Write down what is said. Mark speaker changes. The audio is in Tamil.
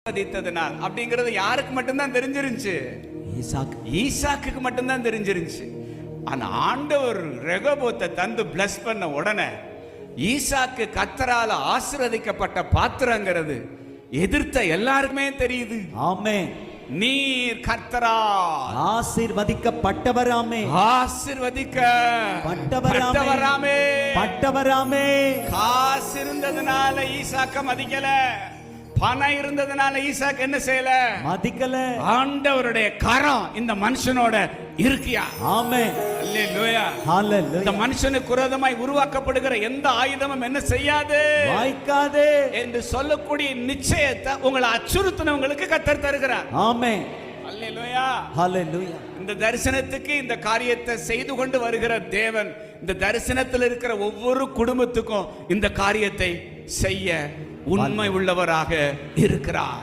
Speaker 1: ஆசீர்வதித்ததனால் அப்படிங்கிறது யாருக்கு மட்டும்தான் தெரிஞ்சிருந்துச்சு? ஈசாக்குக்கு மட்டும்தான் தெரிஞ்சிருந்துச்சு. ஆனா ஆண்டவர் ரெகோபோத்தை தந்து பிளஸ் பண்ண உடனே ஈசாக்கு கர்த்தரால ஆசீர்வதிக்கப்பட்ட பாத்திரங்கிறது எதிர்த்த எல்லாருக்குமே தெரியுது.
Speaker 2: ஆமென்.
Speaker 1: நீர் கர்த்தரால்
Speaker 2: ஆசீர்வதிக்கப்பட்டவராமே,
Speaker 1: ஆசீர்வதிக்கப்பட்டவராமே. காசு இருந்ததுனால ஈசாக்க மதிக்கல, பணம் இருந்ததுனால ஈசாக்கு என்ன செய்யல? மதிக்கல. ஆண்டவருடைய கரம் இந்த மனுஷனோட இருக்கியா?
Speaker 2: ஆமென்.
Speaker 1: அல்லேலூயா.
Speaker 2: ஹalleluya.
Speaker 1: இந்த மனுஷனுக்கு விரோதமாய் உருவாக்கப்படுகிற எந்த ஆயுதமும் என்ன செய்யாது?
Speaker 2: வாய்க்காதே
Speaker 1: என்று சொல்லக்கூடிய நிச்சயத்தை உங்களை அச்சுறுத்தினவங்களுக்கு கர்த்தர் தருகிறார்.
Speaker 2: ஆமென்.
Speaker 1: அல்லேலூயா.
Speaker 2: ஹalleluya.
Speaker 1: இந்த தரிசனத்துக்கு இந்த காரியத்தை செய்து கொண்டு வருகிற தேவன் இந்த தரிசனத்தில் இருக்கிற ஒவ்வொரு குடும்பத்துக்கும் இந்த காரியத்தை செய்ய உண்மை உள்ளவராக இருக்கிறார்.